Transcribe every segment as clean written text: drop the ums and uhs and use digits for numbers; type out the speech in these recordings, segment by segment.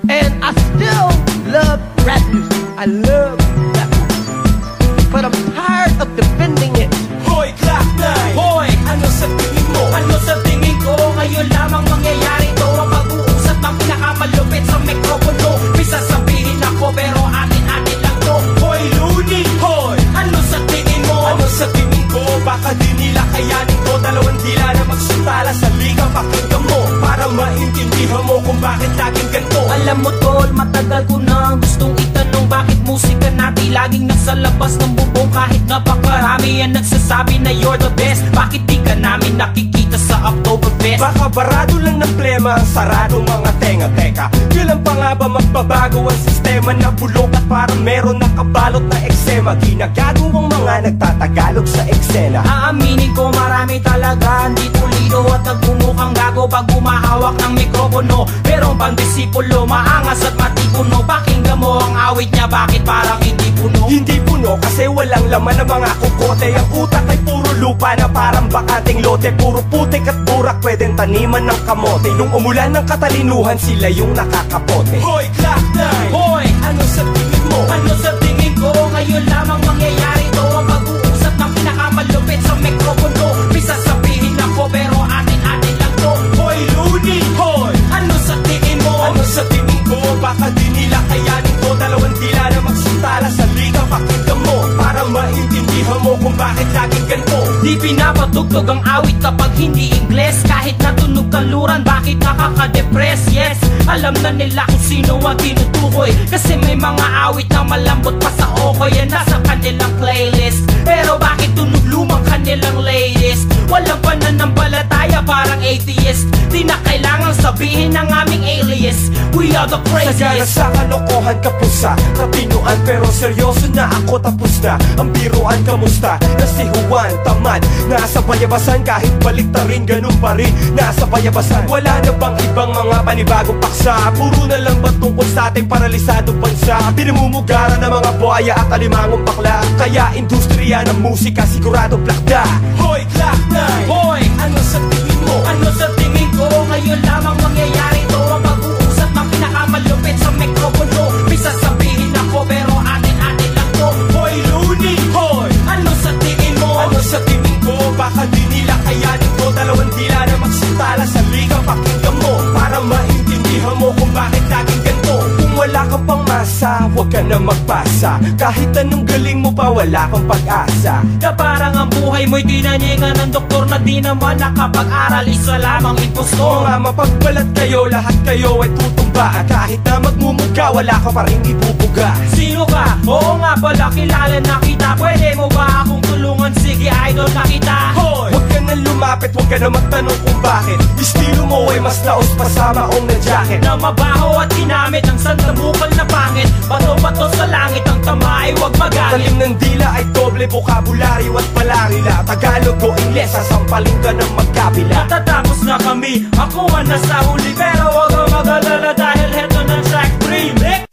And I still love rap music. I love rap music, but I'm tired of defending it. Hoy, Glock 9! Hoy, ano sa tingin mo? Ano sa tingin ko? Ngayon lamang mangyayari to. Ang pag-uusap ng pinakamalupit sa mikropono. May sasabihin ako pero atin-atin lang to. Hoy, Looney! Hoy, ano sa tingin mo? Ano sa tingin ko? Baka di nila kayanin to. Dalawang dila na magsuntala sa liga. Pakinggan mo para maintindihan mo kung bakit laging ganito. Alam mo tol, matagal ko na gustong itanong bakit musika natin laging nasa labas ng bubong. Kahit napakarami ang nagsasabi na you're the best. Bakit di ka namin nakikita sa Oktoberfest? Baka barado lang ng plema ang sarado mga tenga. Teka, kailan pa nga ba magbabago ang sistema na bulok at parang meron nakabalot na eksema? Ginagagawang mga nagtatagalog sa eksena. Aaminin ko marami talaga hindi pulido at nagbumukhang gago pag humahawak ng mikropono. Pero ang disipulo maangas at matikuno. Pakinggan mo ang awit niya, bakit parang hindi puno? Hindi puno kasi walang laman ng mga kukote. Ang utak ay puro lupa na parang bakanting lote. Puro putik at burak pwedeng taniman ng kamote. Nung umulan ng katalinuhan sila yung nakakapote. Hoy, Glock 9! Hoy, ano sa tingin mo? Ano sa tingin ko? Ngayon lamang mangyayari to. Ang pag-uusap ng pinakamalupit sa mikropono. May sasabihin ako pero atin-atin lang to. Hoy, Looney! Hoy, ano sa tingin mo? Ano sa tingin ko? Baka di nila kayanin to. Dalawang dila na magsuntala sa liga. Pakinggan mo para maintindihan mo kung bakit laging ganito. Di pinapatugtog ang awit kapag hindi Ingles. Kahit natunog kaluran, bakit nakaka-depress? Yes, alam na nila kung sino ang tinutukoy. Kasi may mga awit na malambot pa sa okoy. Yan nasa kanilang playlist. Pero bakit tunog lumang kanilang latest? Walang pananampalataya, parang atheist. Di na kailangang sabihin ng aming alias. We are the craziest. Sagana sa kalokohan kapusa, katinuan pero seryoso na ako tapos na. Ang biruan kamusta? Na si Juan tamad, nasa payabasan kahit baliktarin ganun pa rin. Nasa payabasan, wala na bang ibang mga panibagong paksa? Puro na lang ba tungkol sa ating paralisadong bansa? Pinamumugaran ng mga buhaya at alimangong bakla. Kaya industriya ng musika sigurado plakda. Hoy, Glock 9! Hoy, ano sa tingin mo? Ano sa tingin ko? Ngayon lamang mangyayari to. Ang pag-uusap ng pinakamalupit sa mikropono. May sasabihin ako pero atin-atin lang to. Hoy, Looney! Hoy, ano sa tingin mo? Ano sa tingin ko? Baka di nila kayanin to. Dalawang dila na magsuntala sa liga. Pakinggan mo para maintindihan mo kung bakit laging ganito. Kung wala ka pang masa, huwag ka na magpasa. Kahit anong galing mo pa, wala kang pag-asa. Na parang ang buhay mo'y tinanyingan ng doktor na di naman nakapag-aral. Isa lamang impostor. Mga mapagbalat kayo, lahat kayo ay tutumba. At kahit na magmumuga, wala ka pa rin ibubuga. Sino ka? Oo nga pala, kilala na kita. Pwede mo ba akong tulungan? Sige, idol na kita. Hoy! Huwag ka na lumapit, huwag ka na magtanong kung bakit. Estilo mo ay mas laos pa sa maong na jacket. Na mabaho at ginamit ang sandabukal na pangit. Bato-bato sa langit, ang tama ay huwag magalit. Talim ng dila ay doble bokabularyo at palarila. Tagalog o Ingles, sasampalin ka ng magkabila. Matatapos na kami, ako ang nasa huli. Pero huwag kang mag-alala dahil heto ng track 3 mix.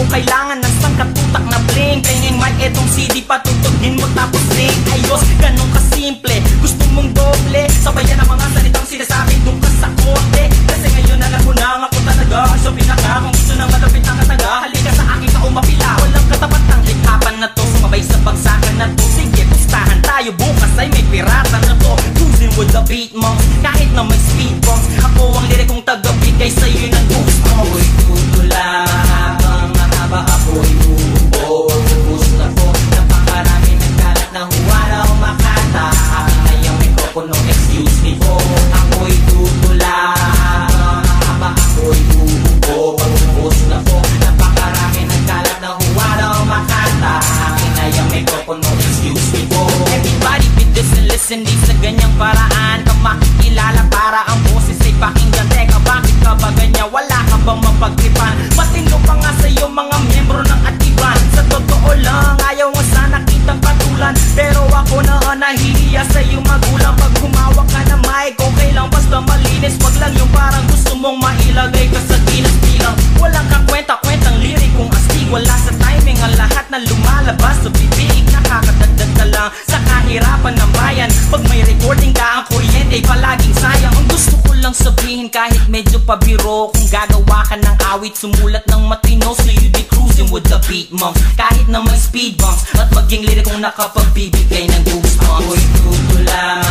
Kailangan ng sangkatutak na bling. Tingin may etong CD patutugin mo tapos sing. Ayos, ganun kasimple. Gusto mong doble, sabayan ang mga salitang sinasabi doon ka sa kote. Kasi ngayon alam mo na nga kung talaga sa pinaka. Kung gusto na malapit ang kataga, halika sa akin pabiro kung gagawa ka ng awit, sumulat ng matino, so you be cruising with the beat monks. Kahit na may speed bumps at maging lirikong nakapagbibigay ng goosebumps. Ako'y tutula,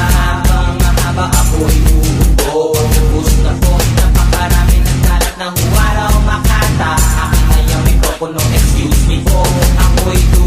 mahaba, ako'y uubo. Pagpupus na po, napakarami ng kalat ng huwara o makata. Akin na yung mikropono, excuse me po. Ako'y tutula,